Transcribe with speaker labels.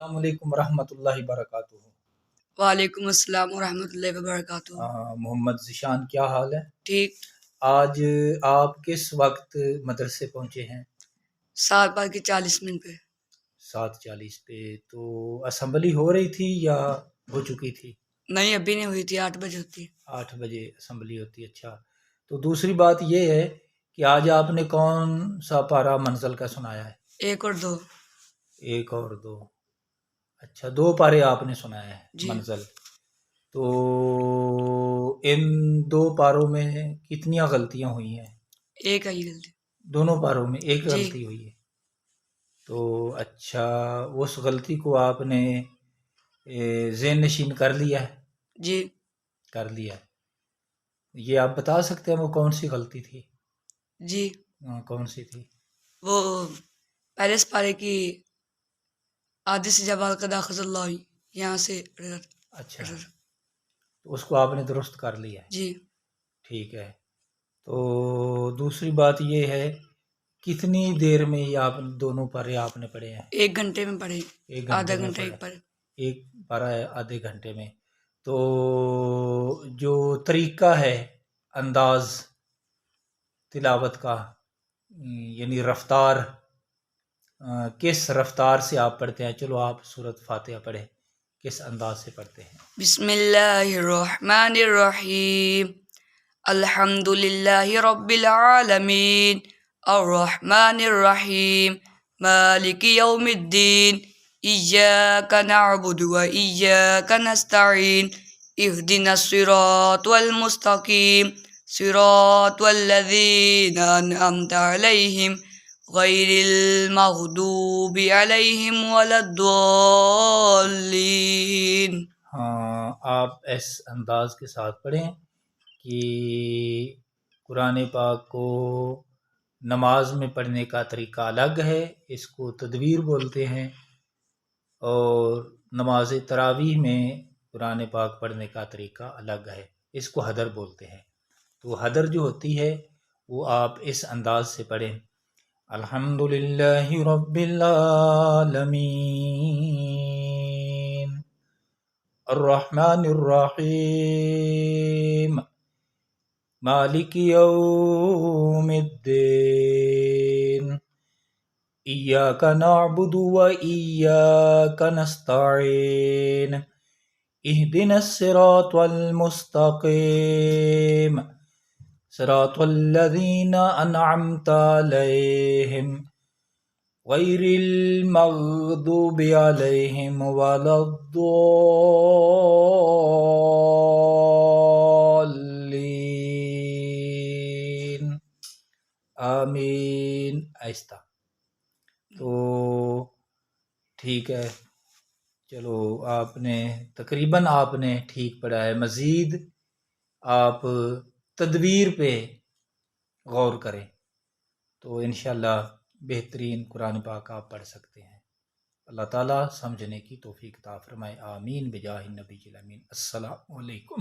Speaker 1: السلام علیکم ورحمۃ اللہ وبرکاتہ۔
Speaker 2: وعلیکم السلام ورحمۃ اللہ وبرکاتہ۔
Speaker 1: محمد ذیشان، کیا حال ہے؟
Speaker 2: ٹھیک۔
Speaker 1: آج آپ کس وقت مدرسے پہنچے ہیں؟
Speaker 2: 7:40 پہ۔
Speaker 1: 7:40 پہ تو اسمبلی ہو رہی تھی یا ہو چکی تھی؟
Speaker 2: نہیں، ابھی نہیں ہوئی تھی، 8 بجے ہوتی ہے۔
Speaker 1: 8 بجے اسمبلی ہوتی ہے، اچھا۔ تو دوسری بات یہ ہے کہ آج آپ نے کون سا پارہ منزل کا سنایا ہے؟
Speaker 2: 1 اور 2۔
Speaker 1: 1 اور 2، اچھا 2 پارے آپ نے سنایا ہے
Speaker 2: جی۔
Speaker 1: منزل۔ تو ان 2 پاروں میں کتنی غلطیاں ہوئی ہیں؟
Speaker 2: ایک آئی غلطی۔
Speaker 1: دونوں پاروں میں ایک
Speaker 2: جی۔
Speaker 1: غلطی ہوئی ہے۔ تو اچھا، اس غلطی کو آپ نے ذہن نشین کر لیا ہے؟
Speaker 2: جی۔
Speaker 1: کر لیا ہے۔ یہ آپ بتا سکتے ہیں وہ کون سی غلطی تھی؟
Speaker 2: جی۔
Speaker 1: کون سی تھی؟
Speaker 2: وہ پہلے پارے کی آدھی سے جب قدا خز اللہ ہوئی، یہاں سے۔
Speaker 1: اچھا، تو اس کو آپ نے درست کر لیا ہے؟
Speaker 2: جی۔
Speaker 1: ٹھیک ہے۔ تو دوسری بات یہ ہے، کتنی دیر میں یہ آپ دونوں پارے آپ نے پڑھے ہیں؟
Speaker 2: 1 گھنٹے میں پڑھے۔
Speaker 1: 1 گھنٹے
Speaker 2: آدھا
Speaker 1: میں
Speaker 2: گھنٹہ
Speaker 1: پڑھا؟
Speaker 2: ایک پڑھے۔
Speaker 1: ایک پارہ ہے آدھے گھنٹے میں۔ تو جو طریقہ ہے انداز تلاوت کا، یعنی رفتار، کس رفتار سے آپ پڑھتے ہیں؟ چلو آپ سورۃ فاتحہ پڑھیں، کس انداز سے پڑھتے ہیں؟
Speaker 2: بسم اللہ الرحمن الرحیم، الحمد للہ رب العالمین، الرحمن الرحیم، مالک یوم الدین، ایاک نعبد و ایاک نستعین، اہدنا الصراط المستقیم، صراط الذین انعمت علیہم غیر المغضوب علیہم ولا الضالین۔
Speaker 1: ہاں، آپ اس انداز کے ساتھ پڑھیں کہ قرآن پاک کو نماز میں پڑھنے کا طریقہ الگ ہے، اس کو تدویر بولتے ہیں، اور نماز تراویح میں قرآن پاک پڑھنے کا طریقہ الگ ہے، اس کو حدر بولتے ہیں۔ تو حدر جو ہوتی ہے وہ آپ اس انداز سے پڑھیں، الحمدللہ رب العالمین الرحمن الرحیم مالک یوم الدین ایاک نعبد و ایاک نستعین اہدنا الصراط المستقیم صراط الذین انعمت علیہم غیر المغضوب علیہم ولا الضالین۔ آمین۔ آہستہ۔ تو ٹھیک ہے، چلو آپ نے تقریباً آپ نے ٹھیک پڑھا ہے، مزید آپ تدویر پہ غور کریں تو انشاءاللہ بہترین قرآن پاک آپ پڑھ سکتے ہیں۔ اللہ تعالیٰ سمجھنے کی توفیق عطا فرمائے، آمین بجاہ النبی الامین۔ السلام علیکم۔